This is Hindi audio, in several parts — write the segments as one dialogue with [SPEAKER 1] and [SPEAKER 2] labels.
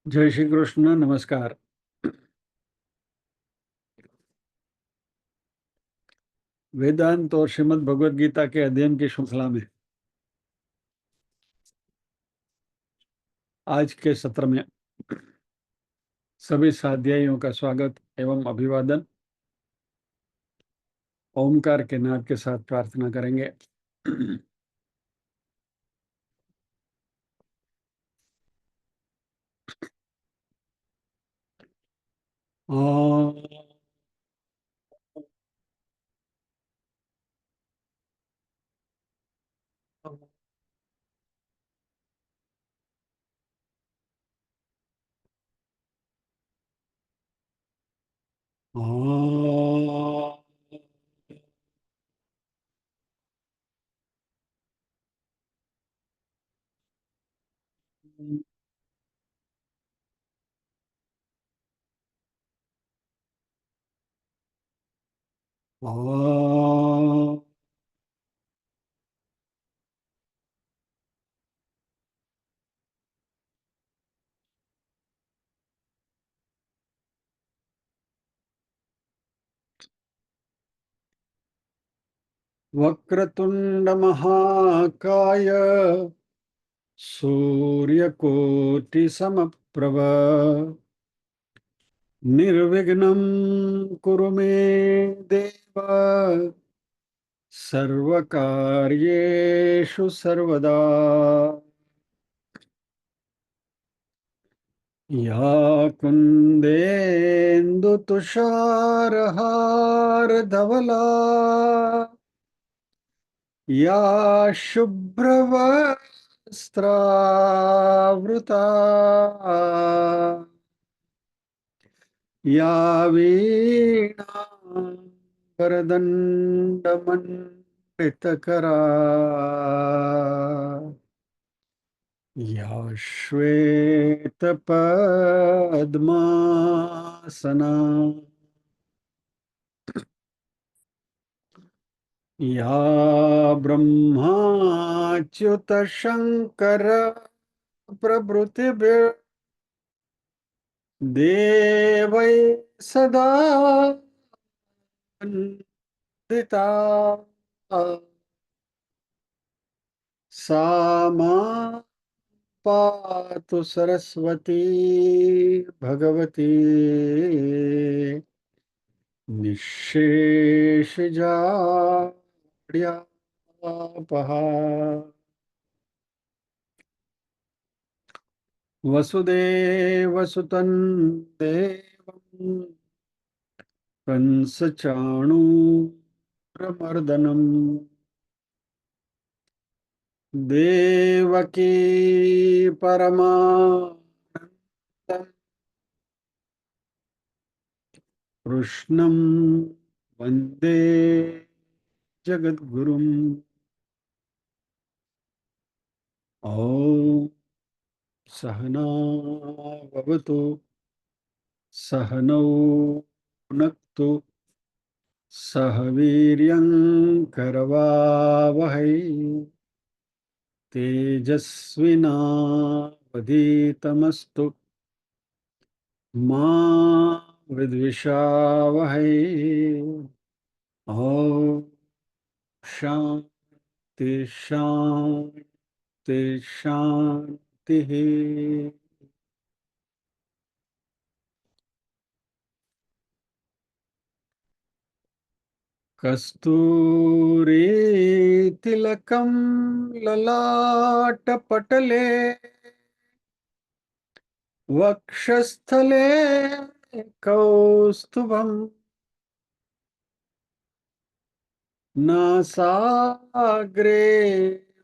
[SPEAKER 1] जय श्री कृष्ण। नमस्कार। वेदांत और श्रीमद् भगवद गीता के अध्ययन की श्रृंखला में आज के सत्र में सभी स्वाध्यायियों का स्वागत एवं अभिवादन। ओमकार के नाद के साथ प्रार्थना करेंगे। ओम। वक्रतुंड महाकाय सूर्यकोटि समप्रभ निर्विघ्नं कुरु मे देव सर्वकार्येषु सर्वदा। या कुन्देन्दु तुषारहारधवला या शुभ्रवस्त्रावृता या वीणा वरदण्डमण्डितकरा या श्वेतपद्मासना या ब्रह्माच्युतशङ्कर प्रभृतिभिर् देवै सदा वन्दिता सा मां पातु सरस्वती भगवती निःशेषजाड्यापहा। वसुदेवसुतं देवं कंसचाणूरमर्दनम् देवकी परमानन्दं कृष्णं वन्दे जगद्गुरुम्। ॐ सहना भवतु सहनौ भुनक्तु सह वीर्यं करवावहै तेजस्विनावधीतमस्तु मा विद्विषावहै। ॐ शान्ति शान्ति शान्तिः। कस्तूरी तिलकं ललाटपटले वक्षस्थले कौस्तुभम् नासाग्रे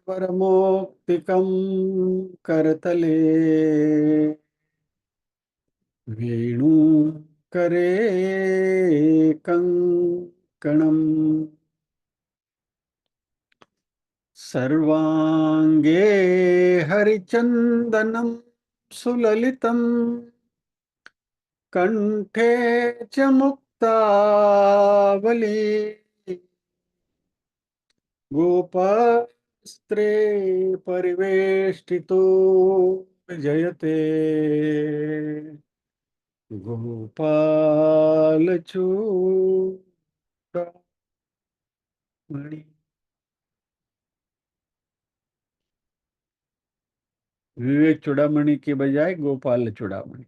[SPEAKER 1] वरमौक्तिकं करतले वेणुकरे कङ्कणम् सर्वांगे हरिचन्दनं सुललितं कंठे च मुक्तावली गोपस्त्रे परिवेष्टितो जयते गोपाल चूड़ामणि। विवेक चूड़ामणि की बजाय गोपाल चूड़ामणि।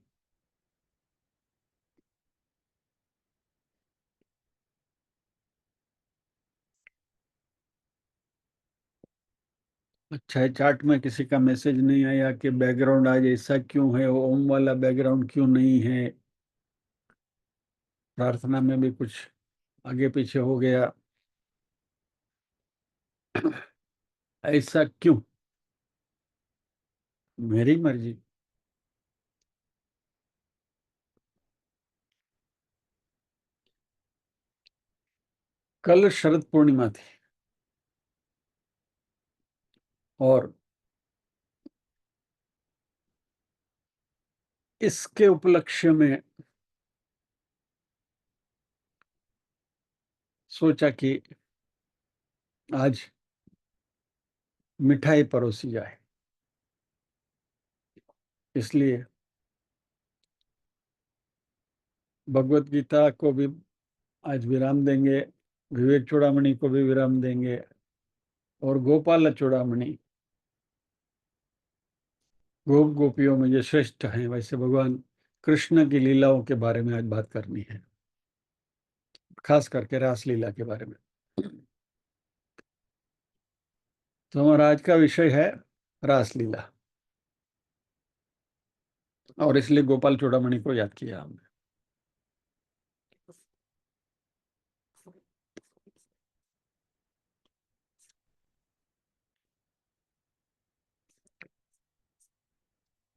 [SPEAKER 1] अच्छा है, चार्ट में किसी का मैसेज नहीं आया कि बैकग्राउंड आज ऐसा क्यों है, ओम वाला बैकग्राउंड क्यों नहीं है, प्रार्थना में भी कुछ आगे पीछे हो गया, ऐसा क्यों? मेरी मर्जी। कल शरद पूर्णिमा थी और इसके उपलक्ष्य में सोचा कि आज मिठाई परोसी जाए, इसलिए भगवत गीता को भी आज विराम देंगे, विवेक चूड़ामणि को भी विराम देंगे, और गोपाल चूड़ामणि गोप गोपियों में जो श्रेष्ठ हैं, वैसे भगवान कृष्ण की लीलाओं के बारे में आज बात करनी है, खास करके रास लीला के बारे में। तो हमारा आज का विषय है रासलीला, और इसलिए गोपाल चूड़ामणि को याद किया हमने।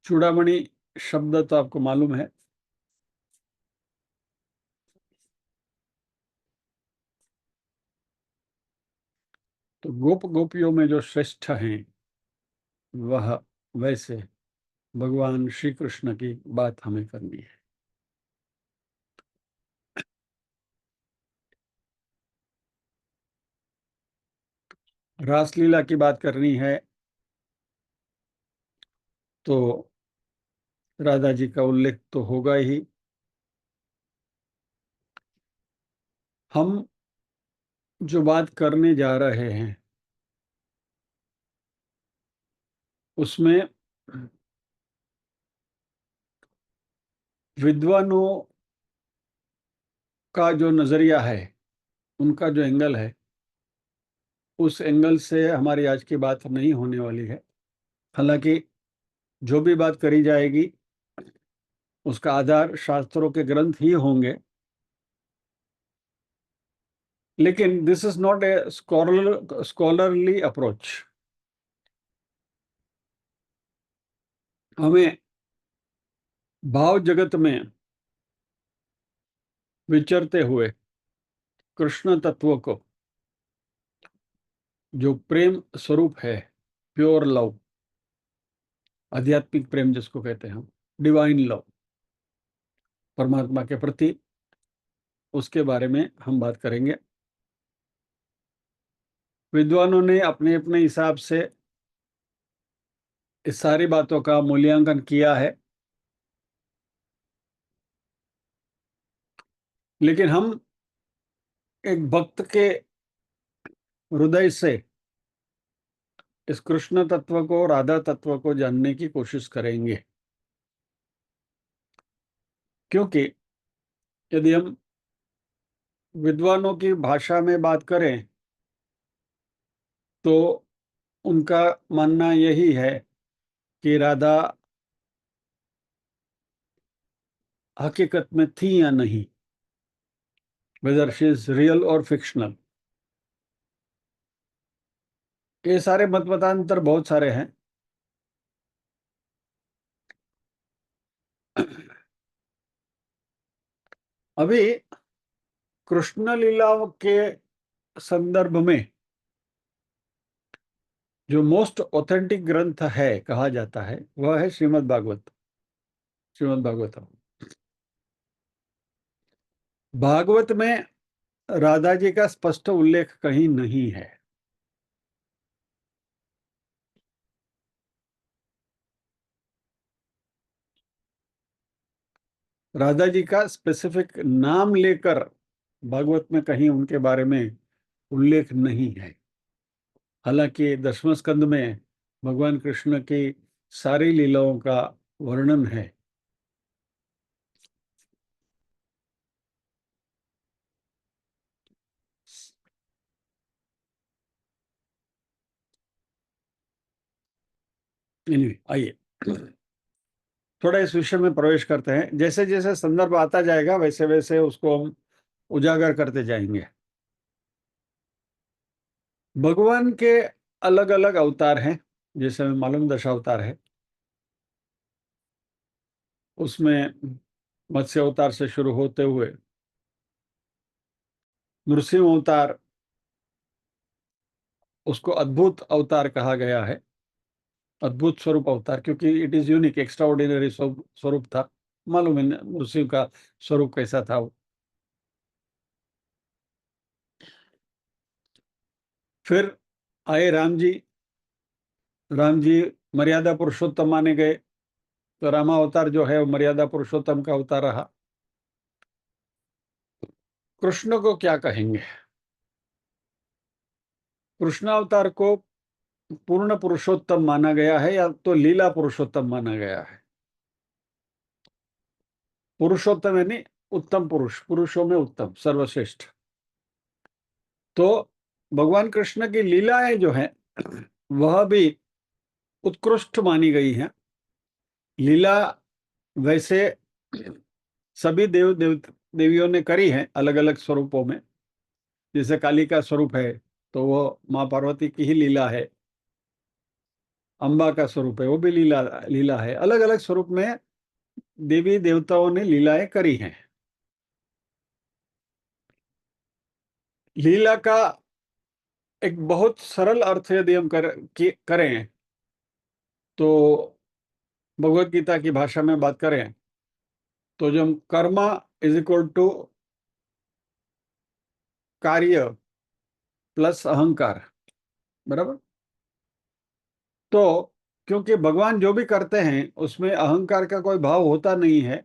[SPEAKER 1] चूड़ामणि शब्द तो आपको मालूम है, तो गोप गोपियों में जो श्रेष्ठ हैं वह वैसे भगवान श्री कृष्ण की बात हमें करनी है। रासलीला की बात करनी है तो राधा जी का उल्लेख तो होगा ही। हम जो बात करने जा रहे हैं उसमें विद्वानों का जो नजरिया है, उनका जो एंगल है, उस एंगल से हमारी आज की बात नहीं होने वाली है। हालांकि जो भी बात करी जाएगी उसका आधार शास्त्रों के ग्रंथ ही होंगे, लेकिन this is not a scholarly approach. हमें भाव जगत में विचरते हुए कृष्ण तत्व को, जो प्रेम स्वरूप है, प्योर लव, आध्यात्मिक प्रेम जिसको कहते हैं हम, डिवाइन लव, परमात्मा के प्रति, उसके बारे में हम बात करेंगे। विद्वानों ने अपने अपने हिसाब से इस सारी बातों का मूल्यांकन किया है, लेकिन हम एक भक्त के हृदय से इस कृष्ण तत्व को, राधा तत्व को जानने की कोशिश करेंगे। क्योंकि यदि हम विद्वानों की भाषा में बात करें तो उनका मानना यही है कि राधा हकीकत में थी या नहीं, वेदर शी इज रियल और फिक्शनल। ये सारे मतमतांतर बहुत सारे हैं। अभी कृष्ण लीलाओं के संदर्भ में जो मोस्ट ऑथेंटिक ग्रंथ है कहा जाता है, वह है श्रीमद् भागवत, श्रीमद् भागवतम। भागवत में राधा जी का स्पष्ट उल्लेख कहीं नहीं है। राधा जी का स्पेसिफिक नाम लेकर भागवत में कहीं उनके बारे में उल्लेख नहीं है। हालांकि दसवें स्कंद में भगवान कृष्ण की सारी लीलाओं का वर्णन है। आइए थोड़ा इस विषय में प्रवेश करते हैं। जैसे जैसे संदर्भ आता जाएगा वैसे वैसे उसको हम उजागर करते जाएंगे। भगवान के अलग अलग अवतार हैं, जैसे हमें मालूम दशावतार है। उसमें मत्स्य अवतार से शुरू होते हुए नृसिंह अवतार, उसको अद्भुत अवतार कहा गया है, अद्भुत स्वरूप अवतार, क्योंकि it is unique, extra ordinary स्वरूप था। मालूम है नृसिंह का स्वरूप कैसा था वो। फिर आए राम जी। राम जी मर्यादा पुरुषोत्तम माने गए, तो रामावतार जो है वो मर्यादा पुरुषोत्तम का अवतार रहा। कृष्ण को क्या कहेंगे? कृष्ण अवतार को पूर्ण पुरुषोत्तम माना गया है या तो लीला पुरुषोत्तम माना गया है? पुरुषोत्तम यानी उत्तम पुरुष, पुरुषों में उत्तम, सर्वश्रेष्ठ। तो भगवान कृष्ण की लीलाएं जो है वह भी उत्कृष्ट मानी गई हैं। लीला वैसे सभी देवियों ने करी है अलग अलग स्वरूपों में। जैसे काली का स्वरूप है तो वो माँ पार्वती की ही लीला है। अम्बा का स्वरूप है, वो भी लीला लीला है। अलग अलग स्वरूप में देवी देवताओं ने लीलाएं करी हैं। लीला का एक बहुत सरल अर्थ यदि हम करें तो भगवत गीता की भाषा में बात करें तो जो हम कर्मा इज इक्वल टू कार्य प्लस अहंकार, बराबर। तो क्योंकि भगवान जो भी करते हैं उसमें अहंकार का कोई भाव होता नहीं है,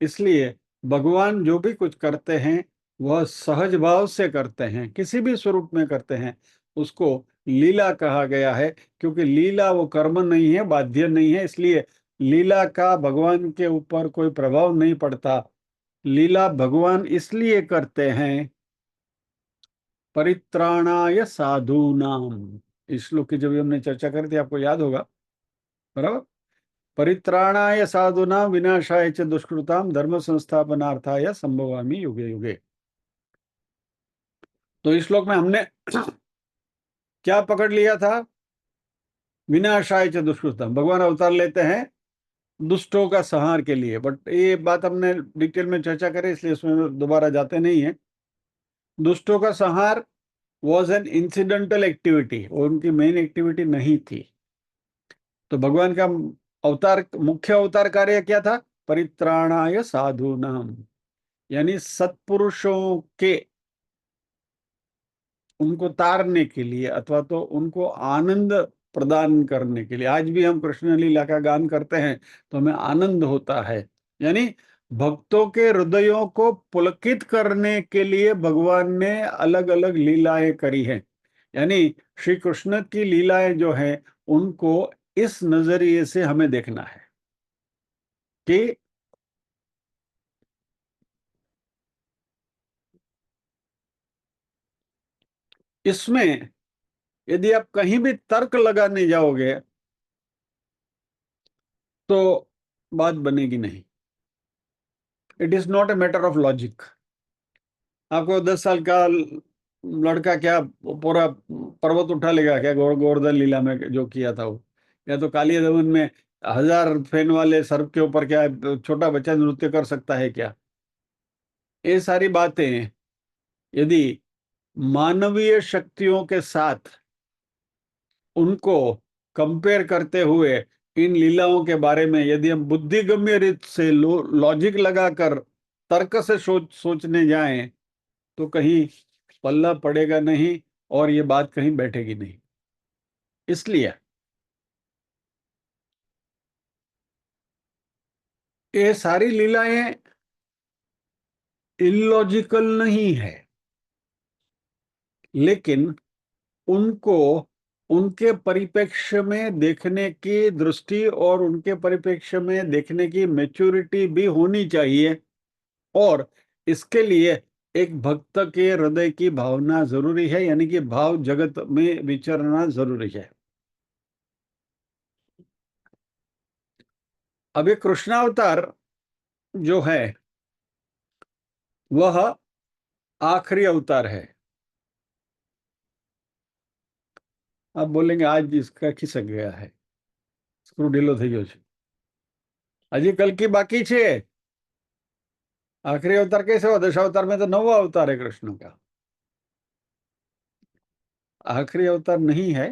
[SPEAKER 1] इसलिए भगवान जो भी कुछ करते हैं वह सहज भाव से करते हैं, किसी भी स्वरूप में करते हैं। उसको लीला कहा गया है, क्योंकि लीला वो कर्म नहीं है, बाध्य नहीं है, इसलिए लीला का भगवान के ऊपर कोई प्रभाव नहीं पड़ता। लीला भगवान इसलिए करते हैं परित्राणाय साधूनाम। इस श्लोक की जब हमने चर्चा करी थी आपको याद होगा, बराबर। परित्राणाय साधूनाम विनाशाय च दुष्कृताम धर्म संस्थापनार्थाय संभवामि युगे युगे। तो इस श्लोक में हमने क्या पकड़ लिया था? विनाशाय च दुष्कृताम, भगवान अवतार लेते हैं दुष्टों का संहार के लिए। बट ये बात हमने डिटेल में चर्चा करी, इसलिए इसमें दोबारा जाते नहीं है। दुष्टों का संहार वॉज एन इंसिडेंटल एक्टिविटी, वो उनकी मेन एक्टिविटी नहीं थी। तो भगवान का अवतार, मुख्य अवतार कार्य क्या था? परित्राणाय साधूनाम, यानी सत्पुरुषों के, उनको तारने के लिए अथवा तो उनको आनंद प्रदान करने के लिए। आज भी हम कृष्ण लीला का गान करते हैं तो हमें आनंद होता है। यानी भक्तों के हृदयों को पुलकित करने के लिए भगवान ने अलग अलग लीलाएं करी हैं। यानी श्री कृष्ण की लीलाएं जो हैं उनको इस नजरिए से हमें देखना है कि इसमें यदि आप कहीं भी तर्क लगाने जाओगे तो बात बनेगी नहीं। It is not a matter of logic. आपको 10 साल का लड़का क्या पूरा पर्वत उठा लेगा क्या? गोवर्धन लीला में जो किया था वो, या तो काली दमन में 1000 फैन वाले सर्प के ऊपर क्या छोटा बच्चा नृत्य कर सकता है क्या? ये सारी बातें यदि मानवीय शक्तियों के साथ उनको कंपेयर करते हुए इन लीलाओं के बारे में यदि हम बुद्धिगम्य रीत से लॉजिक लगाकर तर्क से सोचने जाएं तो कहीं पल्ला पड़ेगा नहीं और ये बात कहीं बैठेगी नहीं। इसलिए ये सारी लीलाएं इलॉजिकल नहीं है, लेकिन उनको उनके परिप्रेक्ष्य में देखने की दृष्टि और उनके परिप्रेक्ष्य में देखने की मैच्योरिटी भी होनी चाहिए, और इसके लिए एक भक्त के हृदय की भावना जरूरी है, यानी कि भाव जगत में विचरना जरूरी है। अब ये कृष्णावतार जो है वह आखिरी अवतार है। आप बोलेंगे आज इसका खिसक गया है, स्क्रू ढीलो થઈ ગયો છે, हजी कल की बाकी छे। आखिरी अवतार कैसे हो? दशावतार में तो 9वां अवतार है कृष्ण का, आखिरी अवतार नहीं है।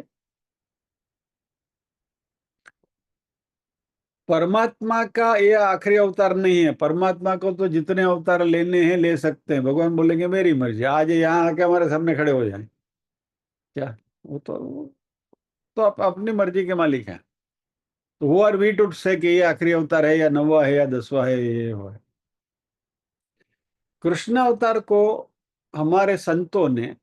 [SPEAKER 1] परमात्मा का ये आखिरी अवतार नहीं है। परमात्मा को तो जितने अवतार लेने हैं ले सकते हैं। भगवान बोलेंगे मेरी मर्जी, आज यहाँ आके हमारे सामने खड़े हो जाए क्या? वो तो आप अपनी मर्जी के मालिक हैं। तो वो आर वी टू से कि ये आखिरी अवतार है या 9वां है या 10वां है, ये हो है। कृष्ण अवतार को हमारे संतों ने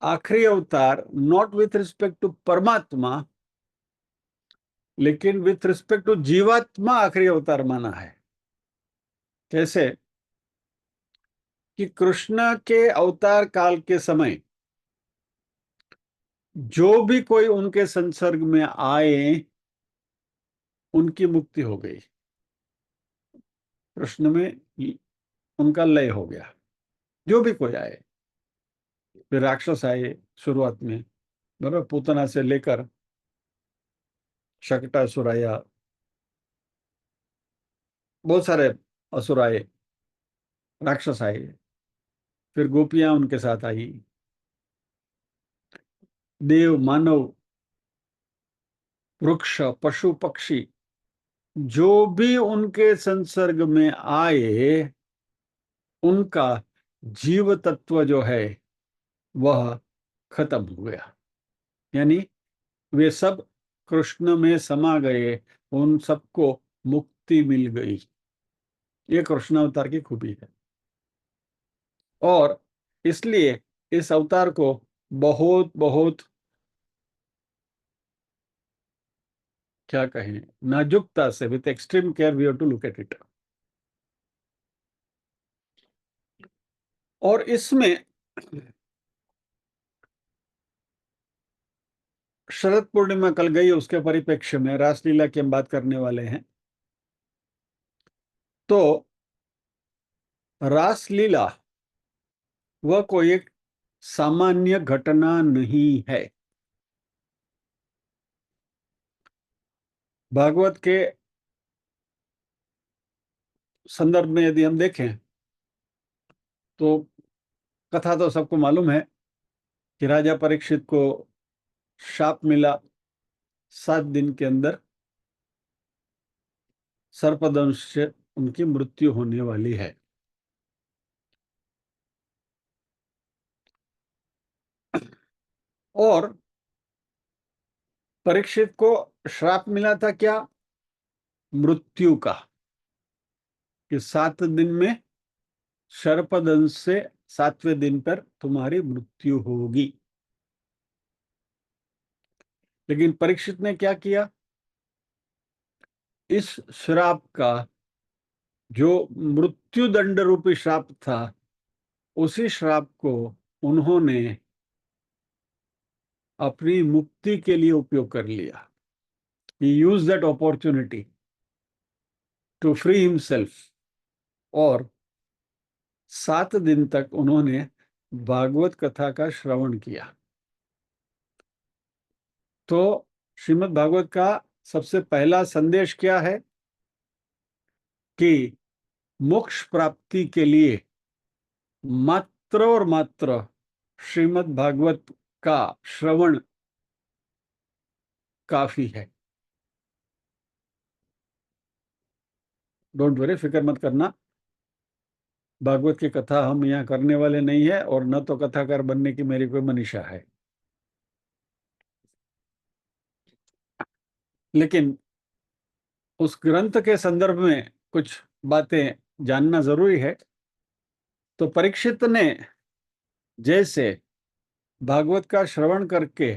[SPEAKER 1] आखिरी अवतार नॉट विथ रिस्पेक्ट टू परमात्मा, लेकिन विथ रिस्पेक्ट टू जीवात्मा आखिरी अवतार माना है। कैसे कि कृष्ण के अवतार काल के समय जो भी कोई उनके संसर्ग में आए उनकी मुक्ति हो गई, कृष्ण में उनका लय हो गया। जो भी कोई आए, फिर राक्षस आए शुरुआत में, बराबर, पूतना से लेकर शकटासुर आया, बहुत सारे असुर आए, राक्षस आए, फिर गोपियां उनके साथ आई, देव मानव वृक्ष पशु पक्षी जो भी उनके संसर्ग में आए उनका जीव तत्व जो है वह खत्म हो गया, यानी वे सब कृष्ण में समा गए, उन सबको मुक्ति मिल गई। ये कृष्ण अवतार की खूबी है, और इसलिए इस अवतार को बहुत बहुत क्या कहें, नाजुकता से, with extreme care we have to look at it. और इसमें शरद पूर्णिमा कल गई, उसके परिप्रेक्ष्य में रासलीला की हम बात करने वाले हैं। तो रासलीला वह कोई एक सामान्य घटना नहीं है। भागवत के संदर्भ में यदि हम देखें तो कथा तो सबको मालूम है कि राजा परीक्षित को शाप मिला, 7 दिन के अंदर सर्पदंश से उनकी मृत्यु होने वाली है। और परीक्षित को श्राप मिला था क्या? मृत्यु का, कि 7 दिन में सर्पदंश से 7वें दिन पर तुम्हारी मृत्यु होगी। लेकिन परीक्षित ने क्या किया? इस श्राप का जो मृत्यु दंड रूपी श्राप था, उसी श्राप को उन्होंने अपनी मुक्ति के लिए उपयोग कर लिया। He used that opportunity to free himself, और 7 दिन तक उन्होंने भागवत कथा का श्रवण किया। तो श्रीमद् भागवत का सबसे पहला संदेश क्या है कि मोक्ष प्राप्ति के लिए मात्र और मात्र श्रीमद् भागवत का श्रवण काफी है। डोंट वरी, फिक्र मत करना, भागवत की कथा हम यहाँ करने वाले नहीं है, और न तो कथाकार बनने की मेरी कोई मनीषा है। लेकिन उस ग्रंथ के संदर्भ में कुछ बातें जानना जरूरी है। तो परीक्षित ने जैसे भागवत का श्रवण करके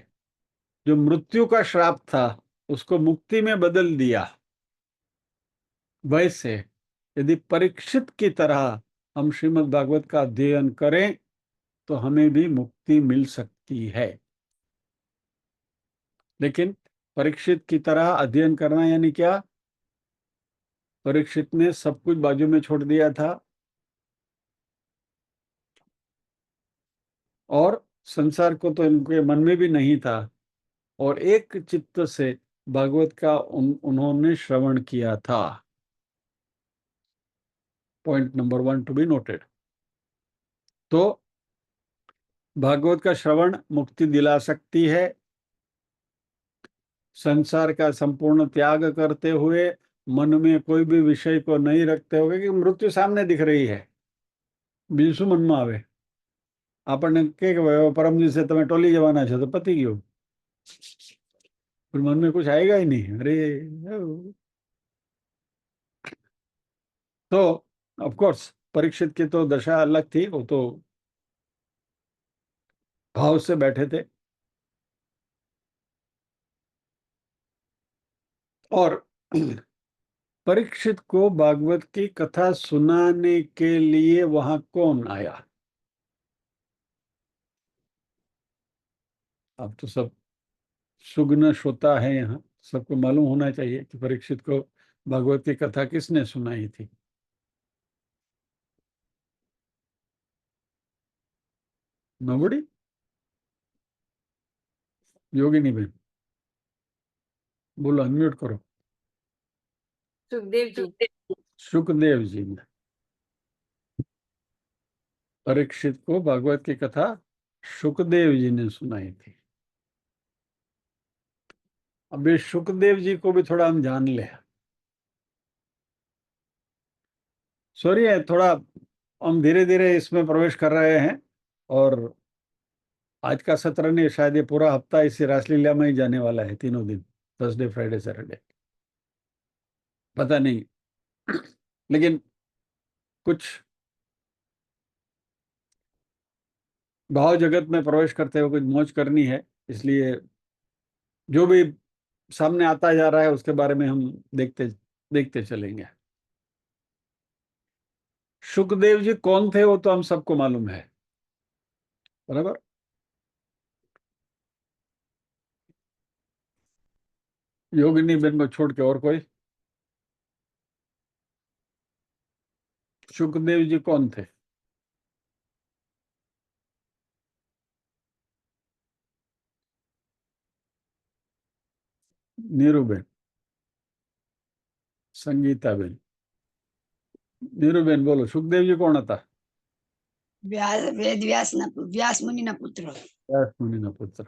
[SPEAKER 1] जो मृत्यु का श्राप था उसको मुक्ति में बदल दिया, वैसे यदि परीक्षित की तरह हम श्रीमद् भागवत का अध्ययन करें तो हमें भी मुक्ति मिल सकती है। लेकिन परीक्षित की तरह अध्ययन करना यानी क्या? परीक्षित ने सब कुछ बाजू में छोड़ दिया था और संसार को तो इनके मन में भी नहीं था, और एक चित्त से भागवत का उन्होंने श्रवण किया था। Point number 1 to be noted. तो भागवत का श्रवण मुक्ति दिला सकती है। संसार का संपूर्ण त्याग करते हुए, मन में कोई भी विषय को नहीं रखते हुए, कि मृत्यु सामने दिख रही है, બીજું મનમાં આવે આપણને કે પરમ દિવસે તમે ટોલી જવાના છો તો પતી ગયું, फिर मन में कुछ आएगा ही नहीं। अरे तो ऑफ कोर्स परीक्षित की तो दशा अलग थी, वो तो भाव से बैठे थे। और परीक्षित को भागवत की कथा सुनाने के लिए वहां कौन आया? अब तो सब सुगन श्रोता है यहाँ, सबको मालूम होना चाहिए कि परीक्षित को भागवत की कथा किसने सुनाई थी। नोबडी? योगिनी बहन बोलो, अनम्यूट करो।
[SPEAKER 2] सुखदेव जी।
[SPEAKER 1] सुखदेव जी ने परीक्षित को भागवत की कथा सुखदेव जी ने सुनाई थी। अब ये सुखदेव जी को भी थोड़ा हम जान ले। सॉरी है, थोड़ा हम धीरे धीरे इसमें प्रवेश कर रहे हैं, और आज का सत्र नहीं, शायद ये पूरा हफ्ता इसी रासलीला में ही जाने वाला है, तीनों दिन, थर्सडे फ्राइडे सैटरडे, पता नहीं। लेकिन कुछ भाव जगत में प्रवेश करते हुए कुछ मौज करनी है, इसलिए जो भी सामने आता जा रहा है उसके बारे में हम देखते देखते चलेंगे। सुखदेव जी कौन थे वो तो हम सबको मालूम है, बराबर। योगिनी बेन को छोड़ के और कोई? सुखदेव जी कौन थे? Neeru Ben, Sangeeta Ben, Neeru Ben बोलो, सुखदेव जी कौन था?
[SPEAKER 2] वेद व्यास मुनि ना पुत्र।
[SPEAKER 1] व्यास मुनि ना पुत्र।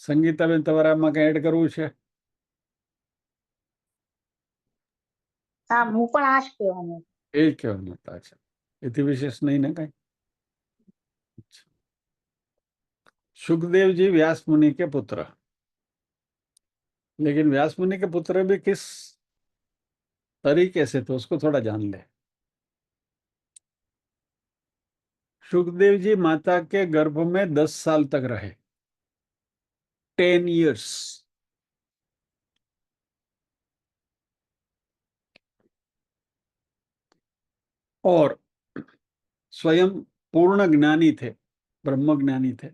[SPEAKER 1] संगीता बेन તમારે આમાં કઈ એડ કરવું છે?
[SPEAKER 2] હા, હું પણ આ જ કહેવાનું.
[SPEAKER 1] એ જ કહેવાનું હતા। અચ્છા, એથી વિશેષ નહીં ને કઈ? सुखदेव जी व्यास मुनि के पुत्र, लेकिन व्यास मुनि के पुत्र भी किस तरीके से थे उसको थोड़ा जान ले। सुखदेव जी माता के गर्भ में 10 साल तक रहे, 10 years। और स्वयं पूर्ण ज्ञानी थे, ब्रह्म ज्ञानी थे।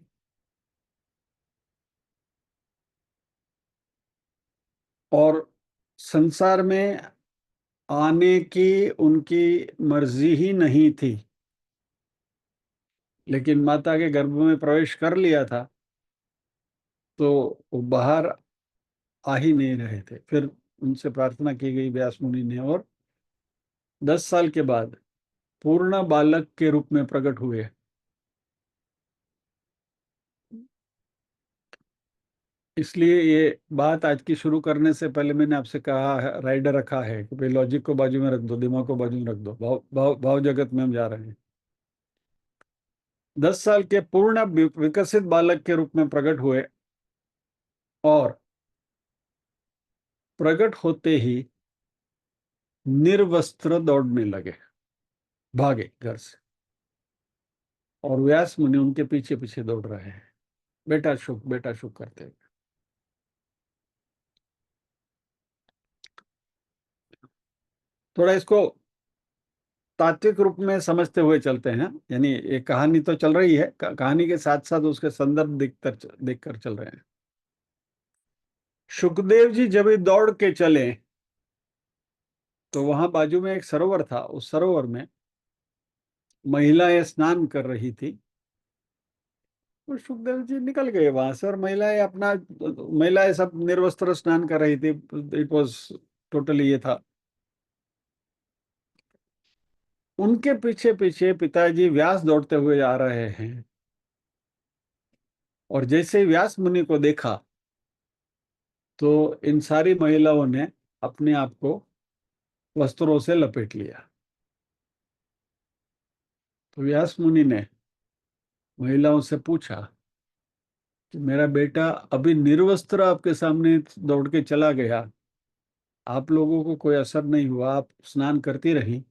[SPEAKER 1] और संसार में आने की उनकी मर्जी ही नहीं थी, लेकिन माता के गर्भ में प्रवेश कर लिया था तो वो बाहर आ ही नहीं रहे थे। फिर उनसे प्रार्थना की गई व्यास मुनि ने, और 10 साल के बाद पूर्ण बालक के रूप में प्रकट हुए। इसलिए ये बात आज की शुरू करने से पहले मैंने आपसे कहा है, राइडर रखा है कि भाई लॉजिक को बाजू में रख दो, दिमाग को बाजू में रख दो, भाव जगत में हम जा रहे हैं। 10 साल के पूर्ण विकसित बालक के रूप में प्रकट हुए, और प्रकट होते ही निर्वस्त्र दौड़ने लगे, भागे घर से। और व्यास मुनि उनके पीछे पीछे दौड़ रहे हैं, बेटा शुक करते हुए। थोड़ा इसको तात्विक रूप में समझते हुए चलते हैं। यानी ये कहानी तो चल रही है, कहानी के साथ साथ उसके संदर्भ देखकर चल रहे हैं। सुखदेव जी जब ये दौड़ के चले तो वहां बाजू में एक सरोवर था। उस सरोवर में महिलाएं स्नान कर रही थी। और सुखदेव जी निकल गए वहां से, और महिलाएं सब निर्वस्त्र स्नान कर रही थी। इट वॉज टोटली ये था। उनके पीछे पीछे पिताजी व्यास दौड़ते हुए आ रहे हैं। और जैसे ही व्यास मुनि को देखा तो इन सारी महिलाओं ने अपने आप को वस्त्रों से लपेट लिया। तो व्यास मुनि ने महिलाओं से पूछा कि मेरा बेटा अभी निर्वस्त्र आपके सामने दौड़ के चला गया, आप लोगों को कोई असर नहीं हुआ, आप स्नान करती रही,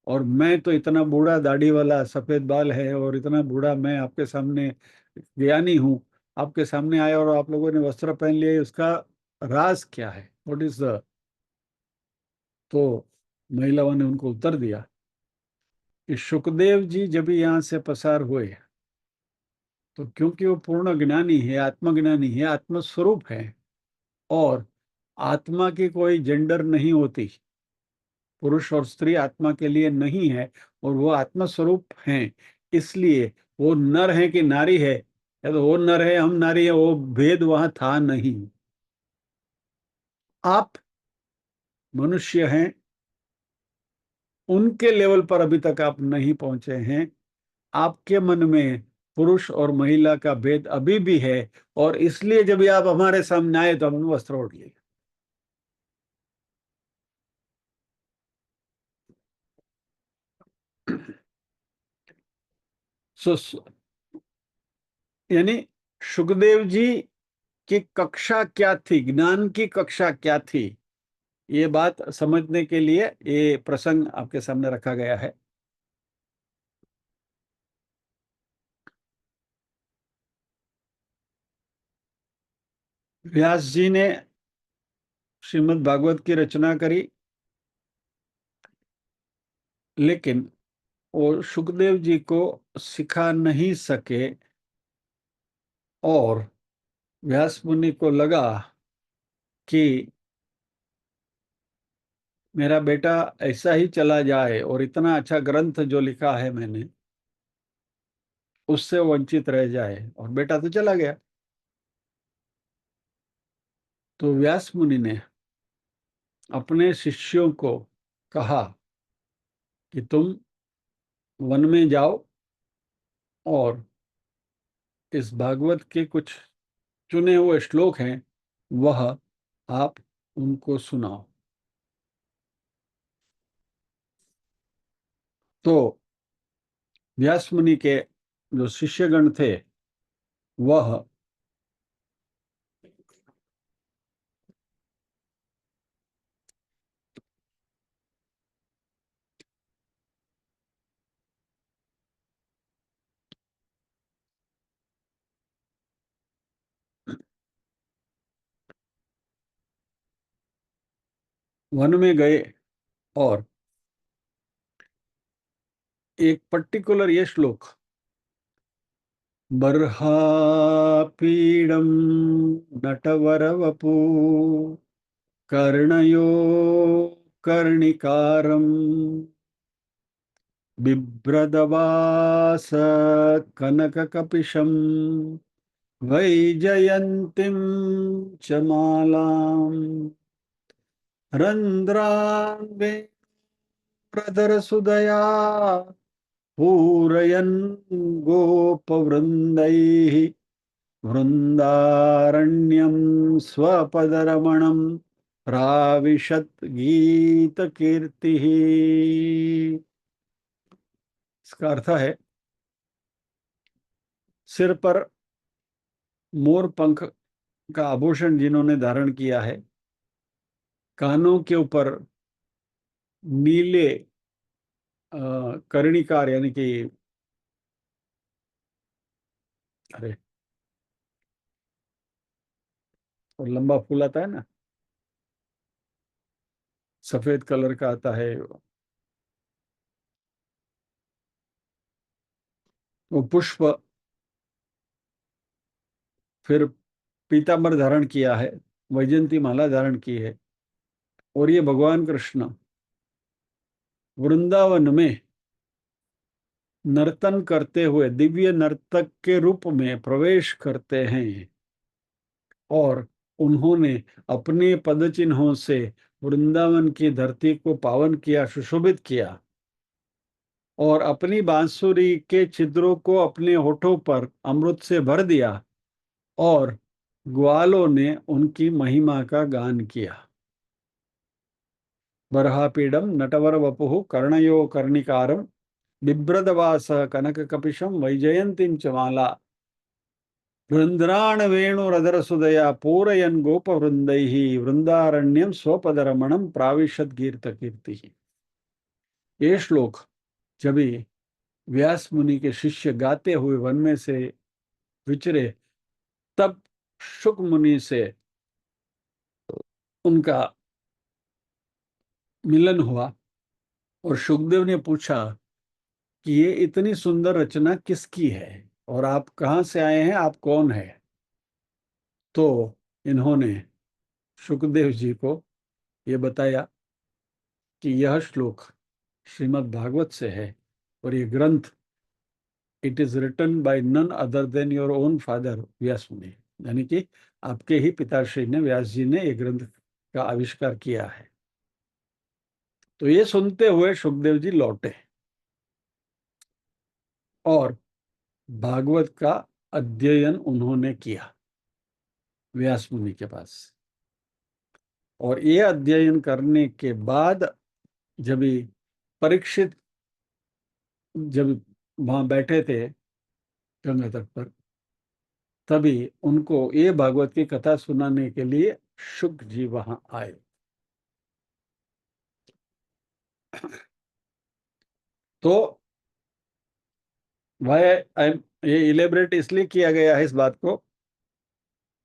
[SPEAKER 1] और मैं तो इतना बूढ़ा, दाढ़ी वाला, सफेद बाल है, और इतना बूढ़ा मैं आपके सामने ज्ञानी हूँ, आपके सामने आया और आप लोगों ने वस्त्र पहन लिए, उसका राज क्या है? What is the. तो महिलाओं ने उनको उत्तर दिया कि सुखदेव जी जब यहाँ से पसार हुए तो क्योंकि वो पूर्ण ज्ञानी है, आत्मज्ञानी है, आत्मस्वरूप है, और आत्मा की कोई जेंडर नहीं होती, पुरुष और स्त्री आत्मा के लिए नहीं है, और वो आत्मस्वरूप हैं। इसलिए वो नर है कि नारी है, या तो वो नर है हम नारी है, वो भेद वहां था नहीं। आप मनुष्य हैं, उनके लेवल पर अभी तक आप नहीं पहुंचे हैं। आपके मन में पुरुष और महिला का भेद अभी भी है, और इसलिए जब आप हमारे सामने आए तो हमने वस्त्र ओढ़ लिए। सो यानी सुखदेव जी की कक्षा क्या थी, ज्ञान की कक्षा क्या थी, ये बात समझने के लिए ये प्रसंग आपके सामने रखा गया है। व्यास जी ने श्रीमद् भागवत की रचना करी, लेकिन वो सुखदेव जी को सिखा नहीं सके। और व्यास मुनि को लगा कि मेरा बेटा ऐसा ही चला जाए और इतना अच्छा ग्रंथ जो लिखा है मैंने उससे वंचित रह जाए, और बेटा तो चला गया। तो व्यास मुनि ने अपने शिष्यों को कहा कि तुम वन में जाओ और इस भागवत के कुछ चुने हुए श्लोक हैं, वह आप उनको सुनाओ। तो व्यास मुनि के जो शिष्यगण थे वह वन में गए और एक पर्टिकुलर ये श्लोक, बर्हापीडं नटवरवपु कर्णयो कर्णिकारं बिभ्रदवास कनककपिशं वैजयन्तीं च मालां रन्ध्रान् प्रदरसुदया पूरयन् गोपवृन्दैः वृन्दारण्यं स्वपदरमणं प्राविशत् गीतकीर्तिः। इसका अर्थ है, सिर पर मोर पंख का आभूषण जिन्होंने धारण किया है, कानों के ऊपर नीले कर्णिकार, यानी कि अरे और लंबा फूल आता है ना, सफेद कलर का आता है, वो पुष्प, फिर पीतांबर धारण किया है, वैजंती माला धारण की है। और ये भगवान कृष्ण वृंदावन में नर्तन करते हुए दिव्य नर्तक के रूप में प्रवेश करते हैं। और उन्होंने अपने पद चिन्हों से वृंदावन की धरती को पावन किया, सुशोभित किया, और अपनी बांसुरी के छिद्रों को अपने होठों पर अमृत से भर दिया, और ग्वालों ने उनकी महिमा का गान किया। बर्हापीडम नटवर वपुः कर्णयो कर्णिकारम बिभ्रदवास कनक कपिशम वैजयंतीं च माला वृंद्राण वेणुरधर सुदया पूरयन गोप वृंदैः वृंदारण्यम स्वपदरमणम प्राविशद कीर्त कीर्ति। ये श्लोक जब व्यास मुनि के शिष्य गाते हुए वन में से विचरे, तब शुक मुनि से उनका मिलन हुआ। और शुकदेव ने पूछा कि ये इतनी सुंदर रचना किसकी है, और आप कहाँ से आए हैं, आप कौन है? तो इन्होंने शुकदेव जी को ये बताया कि यह श्लोक श्रीमद् भागवत से है, और ये ग्रंथ it is written by none other than your own father Vyas मुनि, यानी कि आपके ही पिताश्री ने, व्यास जी ने, ये ग्रंथ का आविष्कार किया है। तो ये सुनते हुए सुखदेव जी लौटे और भागवत का अध्ययन उन्होंने किया व्यास मुनि के पास। और ये अध्ययन करने के बाद जब परीक्षित जब वहां बैठे थे गंगा तट पर, तभी उनको ये भागवत की कथा सुनाने के लिए शुक जी वहां आए। तो वह ये इलेबरेट इसलिए किया गया है इस बात को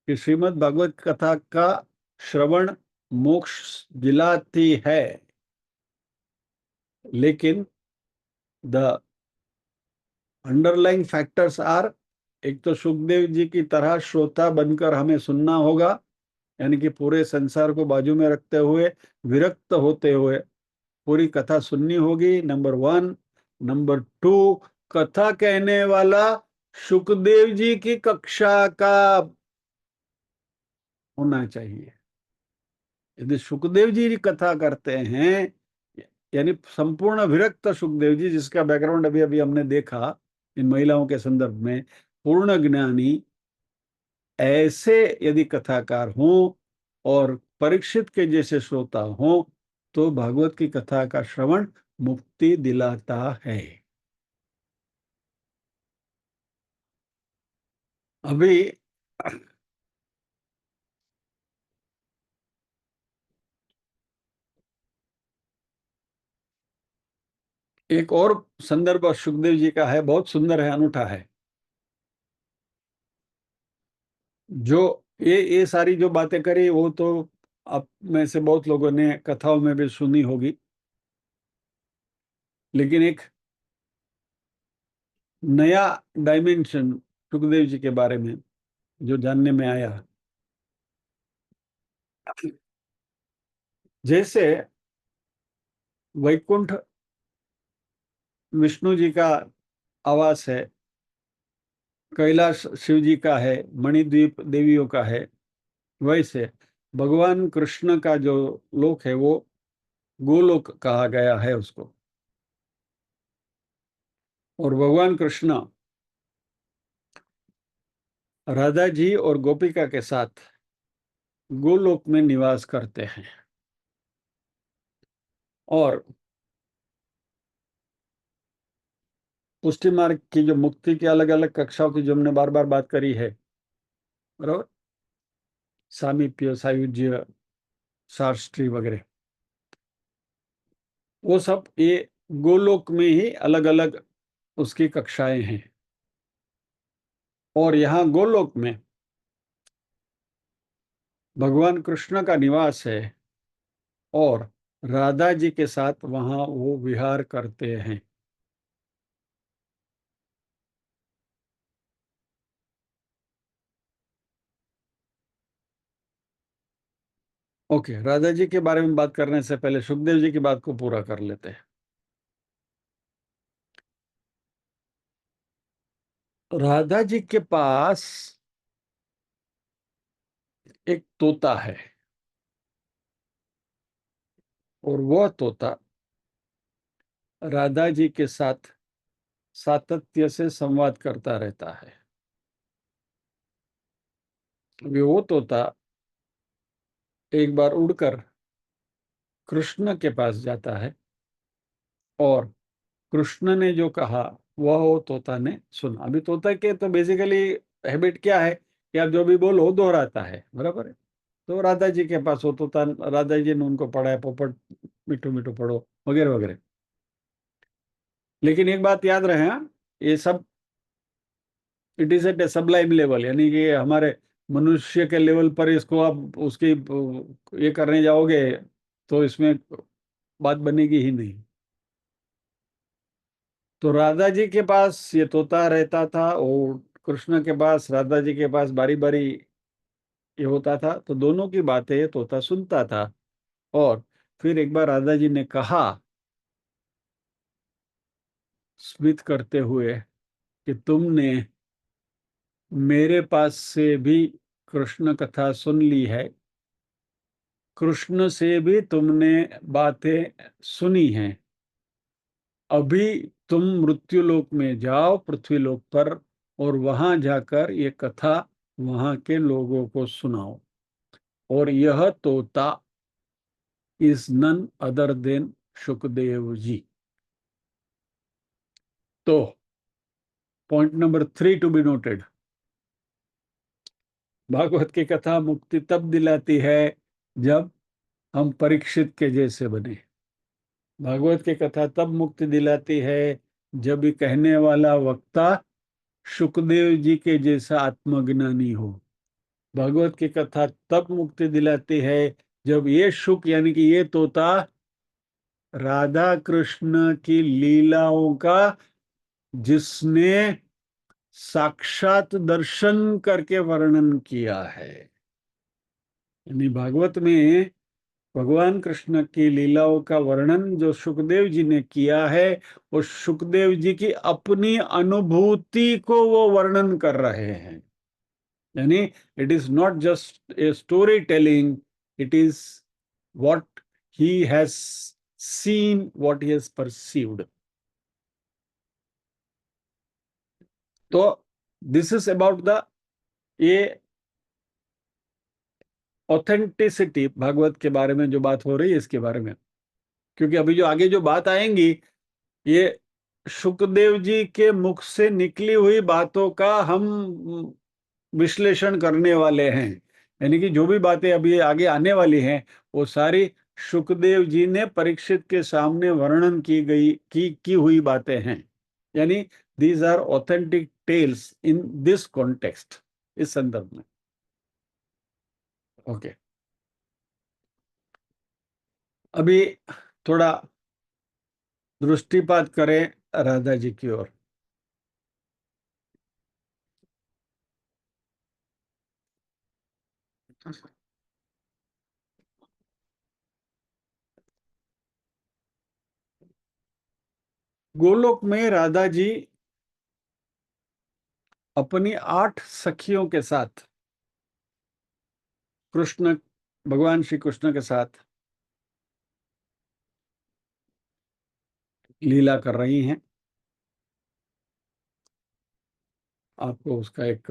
[SPEAKER 1] कि श्रीमद् भागवत कथा का श्रवण मोक्ष दिलाती है, लेकिन द अंडरलाइंग फैक्टर्स आर, एक तो सुखदेव जी की तरह श्रोता बनकर हमें सुनना होगा, यानी कि पूरे संसार को बाजू में रखते हुए, विरक्त होते हुए पूरी कथा सुननी होगी, नंबर वन। नंबर टू, कथा कहने वाला सुखदेव जी की कक्षा का होना चाहिए। यदि सुखदेव जी कथा करते हैं, यानी संपूर्ण विरक्त सुखदेव जी, जिसका बैकग्राउंड अभी अभी हमने देखा इन महिलाओं के संदर्भ में, पूर्ण ज्ञानी ऐसे यदि कथाकार हों और परीक्षित के जैसे श्रोता हों, तो भागवत की कथा का श्रवण मुक्ति दिलाता है। अभी एक और संदर्भ सुखदेव जी का है, बहुत सुंदर है, अनूठा है। जो ये सारी जो बातें करी वो तो आप में से बहुत लोगों ने कथाओं में भी सुनी होगी, लेकिन एक नया डायमेंशन सुखदेव जी के बारे में जो जानने में आया, जैसे वैकुंठ विष्णु जी का आवास है, कैलाश शिव जी का है, मणिद्वीप देवियों का है, वैसे भगवान कृष्ण का जो लोक है वो गोलोक कहा गया है उसको। और भगवान कृष्ण राधा जी और गोपिका के साथ गोलोक में निवास करते हैं। और पुष्टि मार्ग की जो मुक्ति की अलग अलग कक्षाओं की जो हमने बार बार बात करी है, बराबर, सामीप्य, सायुज्य, शास्त्री वगैरह, वो सब ये गोलोक में ही अलग अलग उसकी कक्षाएं हैं। और यहाँ गोलोक में भगवान कृष्ण का निवास है और राधा जी के साथ वहां वो विहार करते हैं। ओके, राधा जी के बारे में बात करने से पहले सुखदेव जी की बात को पूरा कर लेते हैं। राधा जी के पास एक तोता है और वह तोता राधा जी के साथ सातत्य से संवाद करता रहता है। अभी वो तोता एक बार उड़कर कृष्ण के पास जाता है और कृष्ण ने जो कहा वह वो तोता ने सुना। अभी तोता के तो बेसिकली हैबिट क्या है कि आप जो भी बोलो वो दोहराता है, बराबर है। तो राधा जी के पास वो तोता, राधा जी ने उनको पढ़ाया, पोपट मिठू मिठू पढ़ो वगैरह वगैरह। लेकिन एक बात याद रहे, हाँ, ये सब it is at a sublime level, यानी कि हमारे मनुष्य के लेवल पर इसको आप उसकी ये करने जाओगे तो इसमें बात बनेगी ही नहीं। तो राधा जी के पास ये तोता रहता था और कृष्ण के पास, राधा जी के पास बारी बारी ये होता था, तो दोनों की बातें ये तोता सुनता था। और फिर एक बार राधा जी ने कहा स्मित करते हुए कि तुमने मेरे पास से भी कृष्ण कथा सुन ली है, कृष्ण से भी तुमने बातें सुनी हैं, अभी तुम मृत्युलोक में जाओ पृथ्वी लोक पर और वहां जाकर ये कथा वहां के लोगों को सुनाओ। और यह तोता is none other than Sukhdev ji. तो point number 3 to be noted, Bhagwat की कथा मुक्ति तब दिलाती है जब हम परीक्षित के जैसे बने। भागवत की कथा तब मुक्ति दिलाती है जब ये कहने वाला वक्ता सुखदेव जी के जैसा आत्मज्ञानी हो। भागवत की कथा तब मुक्ति दिलाती है जब ये शुक यानी कि ये तोता राधा कृष्ण की लीलाओं का, जिसने साक्षात दर्शन करके वर्णन किया है, यानी भागवत में भगवान कृष्ण की लीलाओं का वर्णन जो सुखदेव जी ने किया है, वो सुखदेव जी की अपनी अनुभूति को वो वर्णन कर रहे हैं। यानी it is not just a story telling, it is what he has seen, what he has perceived. तो दिस इज अबाउट द ये ऑथेंटिसिटी भागवत के बारे में जो बात हो रही है इसके बारे में। क्योंकि अभी जो आगे जो बात आएंगी ये सुखदेव जी के मुख से निकली हुई बातों का हम विश्लेषण करने वाले हैं। यानी कि जो भी बातें अभी आगे आने वाली हैं वो सारी सुखदेव जी ने परीक्षित के सामने वर्णन की हुई बातें हैं। यानी these are authentic tales in this context, इस संदर्भ में। ओके, अभी थोड़ा दृष्टिपात करें राधा जी की ओर। गोलोक में राधा जी अपनी 8 सखियों के साथ कृष्ण, भगवान श्री कृष्ण के साथ लीला कर रही हैं। आपको उसका एक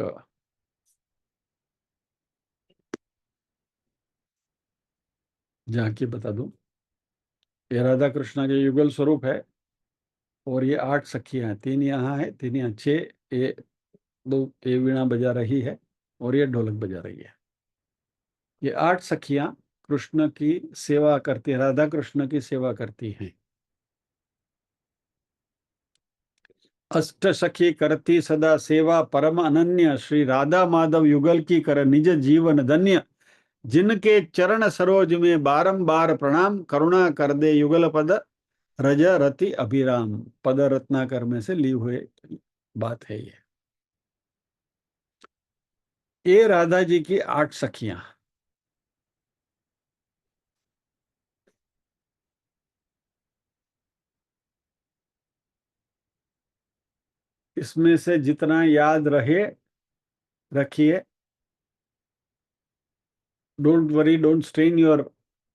[SPEAKER 1] झांकी बता दूं। ये राधा कृष्ण के युगल स्वरूप है और ये 8 सखियां हैं, 3 यहाँ है, 3 यहाँ, 6 ये, 2 ये वीणा बजा रही है और ये ढोलक बजा रही है। ये 8 सखियां कृष्ण की सेवा करती, राधा कृष्ण की सेवा करती हैं। अष्ट सखी करती सदा सेवा परम अनन्य, श्री राधा माधव युगल की कर निज जीवन धन्य, जिनके चरण सरोज में बारंबार प्रणाम, करुणा कर दे युगल पद रज रति अभिराम। पद रत्नाकर में से ली हुए बात है ये राधा जी की 8 सखियां। इसमें से जितना याद रहे रखिए। Don't worry, don't strain your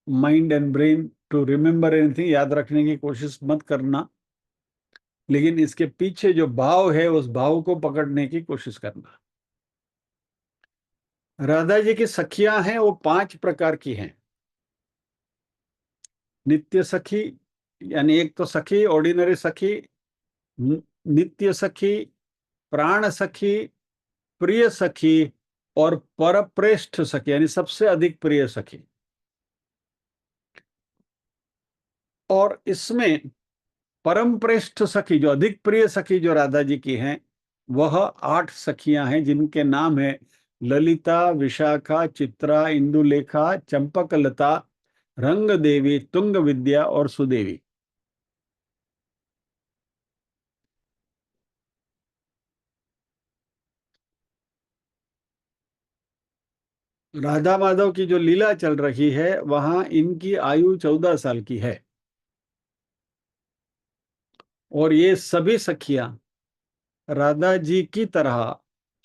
[SPEAKER 1] mind and brain to remember anything. याद रखने की कोशिश मत करना, लेकिन इसके पीछे जो भाव है उस भाव को पकड़ने की कोशिश करना। राधा जी की सखियां हैं वो 5 प्रकार की हैं। नित्य सखी, यानी एक तो सखी, ऑर्डिनरी सखी, नित्य सखी, प्राण सखी, प्रिय सखी और परप्रेष्ठ सखी, यानी सबसे अधिक प्रिय सखी। और इसमें परम प्रेष्ठ सखी, जो अधिक प्रिय सखी जो राधा जी की हैं, वह 8 सखियां हैं, जिनके नाम है ललिता, विशाखा, चित्रा, इंदुलेखा, चंपकलता, रंग देवी, तुंग विद्या और सुदेवी। राधा माधव की जो लीला चल रही है वहां इनकी आयु 14 साल की है, और ये सभी सखियां राधा जी की तरह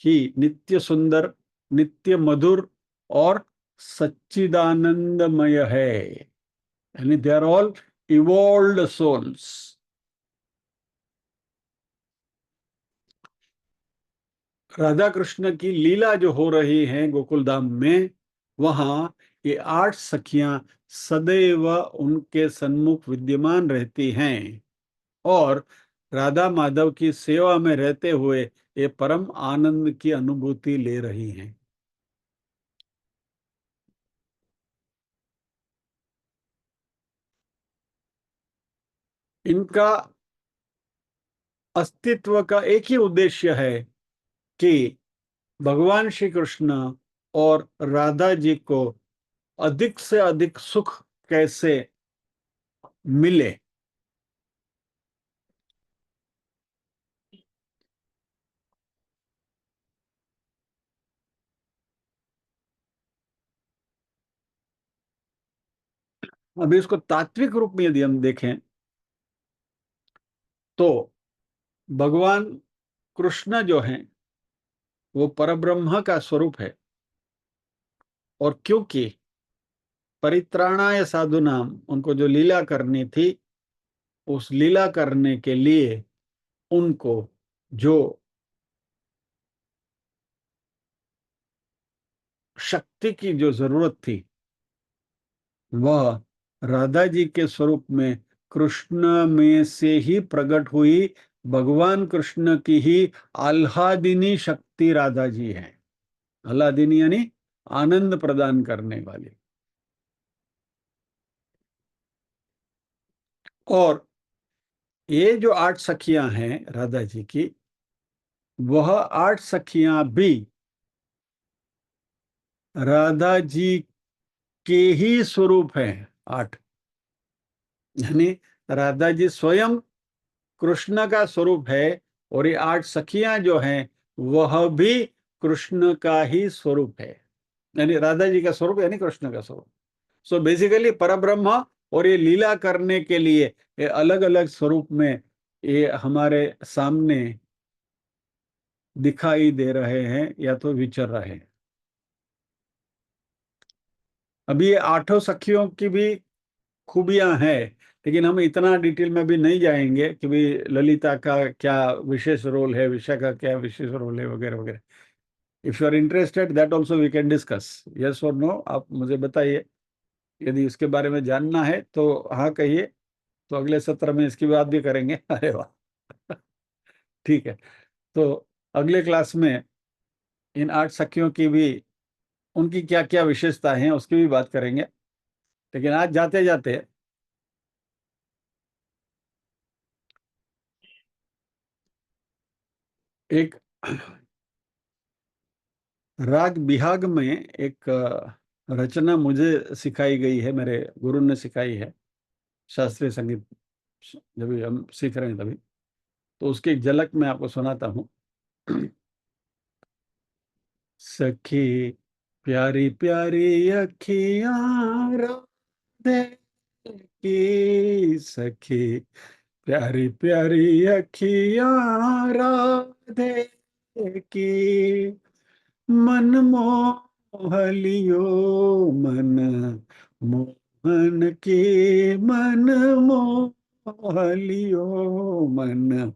[SPEAKER 1] ही नित्य सुंदर, नित्य मधुर और सच्चिदानंदमय है, यानी they are all evolved souls. Radha Krishna की लीला जो हो रही है गोकुल धाम में, वहां ये 8 सखियां सदैव उनके सन्मुख विद्यमान रहती हैं और राधा माधव की सेवा में रहते हुए ये परम आनंद की अनुभूति ले रही हैं। इनका अस्तित्व का एक ही उद्देश्य है कि भगवान श्री कृष्ण और राधा जी को अधिक से अधिक सुख कैसे मिले। अभी इसको तात्विक रूप में यदि हम देखें तो भगवान कृष्ण जो हैं वो परब्रह्म का स्वरूप है, और क्योंकि परित्राणाय साधुनाम, उनको जो लीला करनी थी, उस लीला करने के लिए उनको जो शक्ति की जो जरूरत थी, वह राधा जी के स्वरूप में कृष्ण में से ही प्रकट हुई। भगवान कृष्ण की ही आह्लादिनी शक्ति राधा जी है। आह्लादिनी यानी आनंद प्रदान करने वाली। और ये जो 8 सखियां हैं राधा जी की, वह 8 सखियां भी राधा जी के ही स्वरूप हैं। 8 यानी राधा जी स्वयं कृष्ण का स्वरूप है, और ये 8 सखियां जो हैं वह भी कृष्ण का ही स्वरूप है, यानी राधा जी का स्वरूप यानी कृष्ण का स्वरूप। सो बेसिकली परब्रह्म, और ये लीला करने के लिए ये अलग अलग स्वरूप में ये हमारे सामने दिखाई दे रहे हैं या तो विचर रहे हैं। अभी ये 8 सखियों की भी खूबियां हैं, लेकिन हम इतना डिटेल में भी नहीं जाएंगे कि भाई ललिता का क्या विशेष रोल है, विशाखा का क्या विशेष रोल है, वगैरह वगैरह। If you are interested that also we can discuss, yes और नो, आप मुझे बताइए। यदि इसके बारे में जानना है तो हाँ कहिए, तो अगले सत्र में इसकी बात भी करेंगे। अरे वाह, ठीक है। तो अगले क्लास में इन 8 सखियों की भी, उनकी क्या क्या विशेषता हैं उसकी भी बात करेंगे। लेकिन आज जाते जाते एक राग बिहाग में एक रचना मुझे सिखाई गई है, मेरे गुरु ने सिखाई है, शास्त्रीय संगीत जब भी हम सीख रहे हैं तभी। तो उसकी एक झलक मैं आपको सुनाता हूँ। सखी प्यारी प्यारी अखियां राधे की, सखी प्यारी प्यारी अखियां राधे की, मन मोहलियो मन मोहन की, मन मोहलियो मन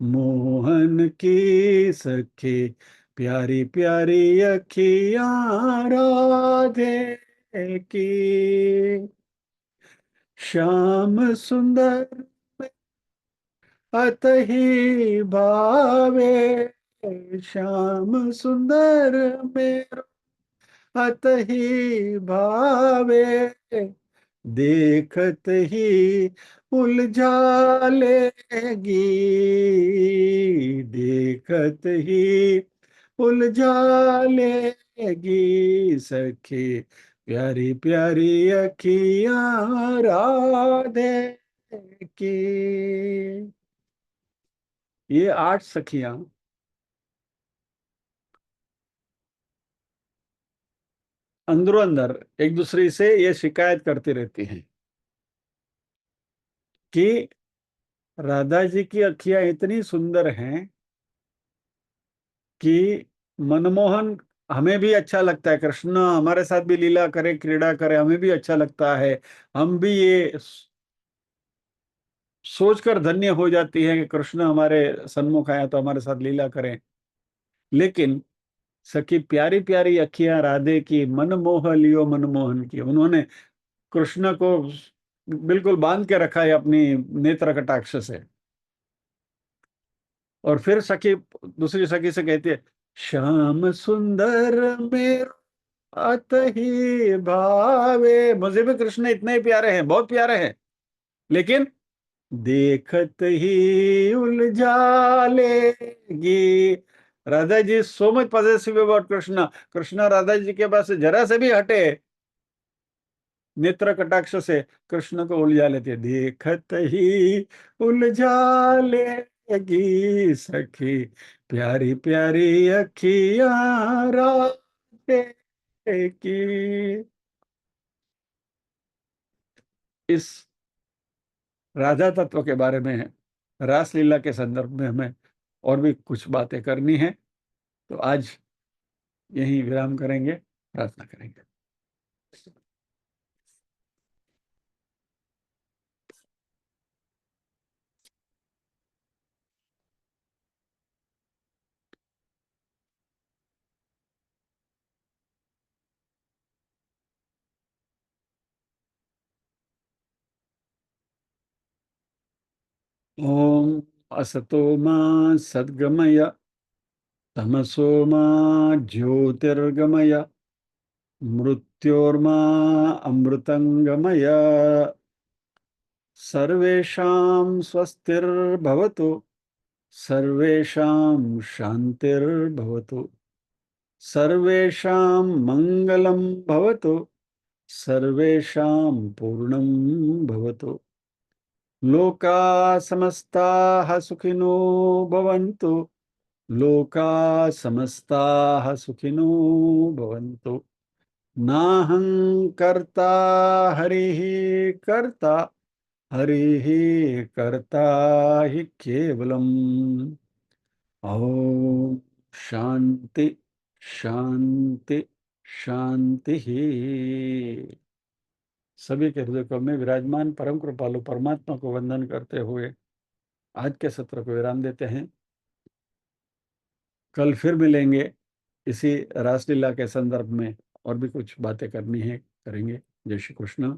[SPEAKER 1] मोहन की, सखी प्यारी प्यारी अखियां राधे की, श्याम सुंदर अतहि भावे, श्याम सुंदर मेरो अतहि भावे, देखत ही उलझा लेगी, देखत ही उलझा लेगी, सखी प्यारी प्यारी अखियां राधे की। ये 8 सखियां अंदरों अंदर एक दूसरे से ये शिकायत करती रहती हैं कि राधा जी की अखियां इतनी सुंदर हैं कि मनमोहन, हमें भी अच्छा लगता है, कृष्ण हमारे साथ भी लीला करे, क्रीड़ा करे, हमें भी अच्छा लगता है। हम भी ये सोचकर धन्य हो जाती है कि कृष्ण हमारे सन्मुख आया तो हमारे साथ लीला करें। लेकिन सखी प्यारी प्यारी अखियां राधे की, मन मोह लियो मनमोहन की, उन्होंने कृष्ण को बिल्कुल बांध के रखा है अपनी नेत्र कटाक्ष से। और फिर सखी दूसरी सखी से कहती है, श्याम सुंदर मेरो अतहि भावे, मुझे भी कृष्ण इतने ही प्यारे हैं, बहुत प्यारे हैं, लेकिन देखत ही उलझा लेगी। Radha ji so much possessive about Krishna, Krishna Radha ji के पास जरा से भी हटे नेत्र कटाक्ष से कृष्ण को उलझा लेती है। देखत ही उलझा लेगी, सखी प्यारी प्यारी अखियां राधे की। इस राधा तत्व के बारे में, रासलीला के संदर्भ में हमें और भी कुछ बातें करनी है, तो आज यही विराम करेंगे, प्रार्थना करेंगे। ओम असतो मा सद्गमय, तमसो मा ज्योतिर्गमय, मृत्योर्मा अमृतंगमय, सर्वेषां स्वस्तिर्भवतु, सर्वेषां शांतिर्भवतु, सर्वेषां मंगलं भवतु, सर्वेषां पूर्णं भवतु, लोका समस्ताः सुखिनो भवन्तु, लोका समस्ताः सुखिनो भवन्तु। नाहं कर्ता हरिः कर्ता, हरिः कर्ता हि केवलम्। ओम शांति शांति शांति ही। सभी के हृदय में विराजमान परम कृपालु परमात्मा को वंदन करते हुए आज के सत्र को विराम देते हैं। कल फिर मिलेंगे इसी रासलीला के संदर्भ में, और भी कुछ बातें करनी है, करेंगे। जय श्री कृष्ण।